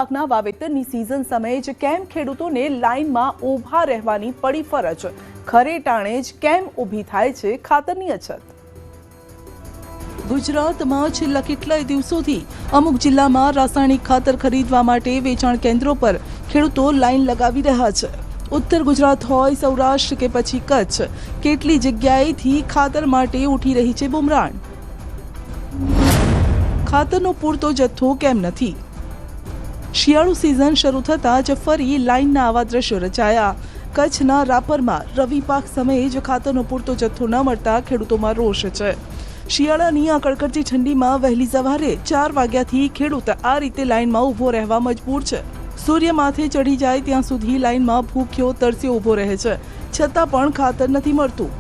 પાકના વાવેતરની સિઝન સમયે જ કેમ ખેડૂતોને લાઇનમાં ઊભા રહેવાની પડી ફરજ? ખરે ટાણે જ કેમ ઊભી થાય છે ખાતરની અછત? ગુજરાતમાં છેલ્લા કેટલાય દિવસોથી અમુક જિલ્લામાં રાસાયણિક ખાતર ખરીદવા માટે વેચાણ કેન્દ્રો પર ખેડૂતો લાઇન લગાવી રહ્યા છે. ઉત્તર ગુજરાત હોય, સૌરાષ્ટ્ર કે પછી કચ્છ, કેટલી જગ્યાએથી ખાતર માટે ઉઠી રહી છે બુમરાણ. ખાતરનો પૂરતો જથ્થો કેમ નથી? શિયાળુ સિઝન શરૂ થતાં જ ફરી લાઇનના આવા દ્રશ્યો રચાયા. કચ્છના રાપરમાં રવિ પાક સમયે જ ખાતરનો પૂરતો જથ્થો ન મળતા ખેડૂતોમાં રોષ છે. શિયાળાની આ કડકડતી ઠંડીમાં વહેલી સવારે 4 વાગ્યાથી ખેડૂત આ રીતે લાઇનમાં ઊભો રહેવા મજબૂર છે. સૂર્ય માથે ચડી જાય ત્યાં સુધી લાઇનમાં ભૂખ્યો તરસ્યો ઊભો રહે છે, છતાં પણ ખાતર નથી મળતું.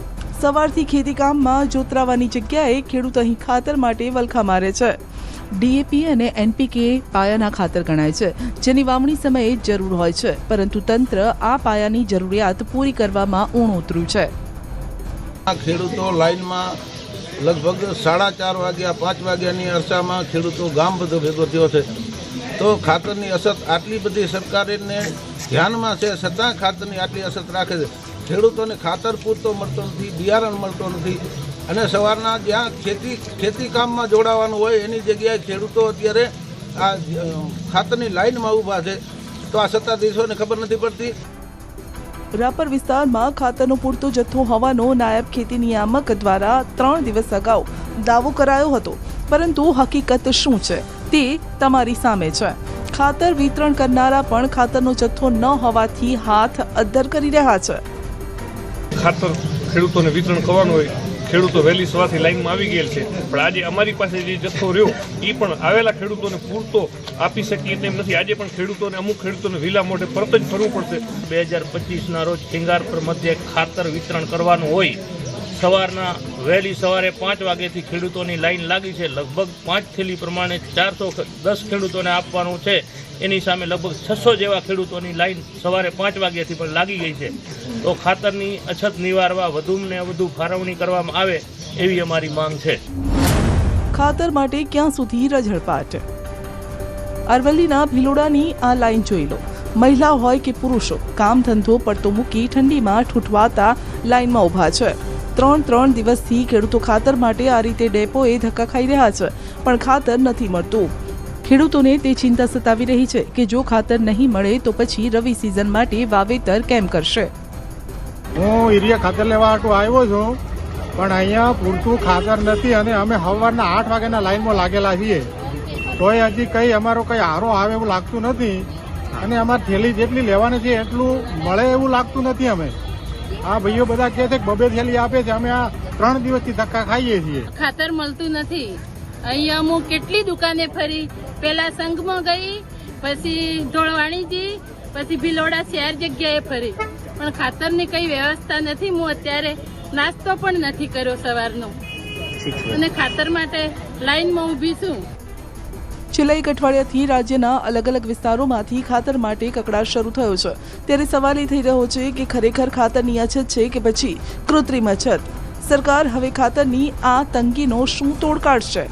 સવારથી ખેતીકામમાં જોતરાવાની જગ્યાએ ખેડૂત અહીં ખાતર માટે વલખા મારે છે. ડીએપી અને એનપીકે પાયાના ખાતર ગણાય છે, જેની વાવણી સમયે જરૂર હોય છે, પરંતુ તંત્ર આ પાયાની જરૂરિયાત પૂરી કરવામાં ઊણું ઉતર્યું છે. ખેડૂતો લાઇનમાં લગભગ 4:30 વાગ્યા 5 વાગ્યાની અરસામાં ખેડૂતો ગામ બધો ભેગો થયો છે. તો ખાતરની અછત આટલી બધી સરકારને ધ્યાનમાં છે, છતાં ખાતરની આટલી અછત રાખે છે. ખેડૂતોને ખાતર પૂરતો મળતો નથી, બિયારણ મળતો નથી, અને સવારના જ્યાં ખેતી કામમાં જોડાવાનું હોય એની જગ્યાએ ખેડૂતો અત્યારે આ ખાતરની લાઇનમાં ઊભા છે. તો આ સત્તાધીશોને ખબર નથી પડતી. રાપર વિસ્તારમાં ખાતરનો પૂરતો જથ્થો હોવાનો નાયબ ખેતી નિયામક દ્વારા 3 દિવસ અગાઉ દાવો કરાયો હતો, પરંતુ હકીકત શું છે તે તમારી સામે છે. ખાતર વિતરણ કરનારા પણ ખાતરનો જથ્થો ન હોવાથી હાથ અદ્ધર કરી રહ્યા છે. ખાતર ખેડૂતોને વિતરણ કરવાનું હોય, ખેડૂતો વહેલી સવારથી લાઇનમાં આવી ગયેલ છે, પણ આજે અમારી પાસે જે જથ્થો રહ્યો એ પણ આવેલા ખેડૂતોને પૂરતો આપી શકીએ તેમ નથી. આજે પણ ખેડૂતોને અમુક ખેડૂતોને વિલા મોઢે પરત જ ફરવું પડશે. 2025ના રોજ ખેંગારપર મધ્યે ખાતર વિતરણ કરવાનું હોય. સવારના વહેલી સવારે 5 વાગ્યાથી ખેડૂતોની લાઇન લાગી છે. લગભગ 5 થેલી પ્રમાણે 410 ખેડૂતોને આપવાનું છે. એની સામે લગભગ 600 જેવા ખેડૂતોની લાઇન સવારે 5 વાગ્યાથી પણ લાગી ગઈ છે. તો ખાતરની અછત નિવારવા વધુને વધુ ફાળવણી કરવામાં આવે એવી અમારી માંગ છે. ખાતર માટે ક્યાં સુધી રઝળપાટ? અરવલ્લીના ભિલોડાની આ લાઇન જોઈ લો. મહિલા હોય કે પુરુષો, કામ ધંધો પડતો મૂકી ઠંડીમાં ઠૂંઠવાતા લાઇનમાં ઊભા છે. 3 દિવસથી ખેડૂતો ખાતર માટે આ રીતે ડેપોએ ધક્કા ખાઈ રહ્યા છે, પણ ખાતર નથી મળતું. ખેડૂતોને તે ચિંતા સતાવી રહી છે કે જો ખાતર નહીં મળે તો પછી રવિ સિઝન માટે વાવેતર કેમ કરશે. હું યુરિયા ખાતર લેવા હાટુ આવ્યો છું, પણ અહીંયા પૂરતું ખાતર નથી અને અમે સવારના 8 વાગ્યાના લાઈનમાં લાગેલા છીએ, તોય હજી કંઈ અમારો કંઈ હારો આવે એવું લાગતું નથી, અને અમારી થેલી જેટલી લેવાની છે એટલું મળે એવું લાગતું નથી. અમે આ ભાઈઓ બધા કહે છે કે 2 થેલી આપે છે, અમે આ 3 દિવસથી ધક્કા ખાઈએ છીએ. ખાતર મળતું નથી. અહીંયા હું કેટલી દુકાને ફરી, પેલા સંઘમાં ગઈ, પછી ઢોળવાણીજી, પછી ભિલોડા શહેર જગ્યાએ ફરી, પણ ખાતરની કઈ વ્યવસ્થા નથી. હું અત્યારે નાસ્તો પણ નથી કર્યો સવારનો, અને ખાતર માટે લાઈનમાં ઊભી છું. છેલ્લા 1 અઠવાડિયાથી રાજ્યના અલગ અલગ વિસ્તારોમાંથી ખાતર માટે કકડાટ શરૂ થયો છે. ત્યારે સવાલ એ થઈ રહ્યો છે કે ખરેખર ખાતરની અછત છે કે પછી કૃત્રિમ અછત? સરકાર હવે ખાતરની આ તંગીનો શું તોડ કાઢશે?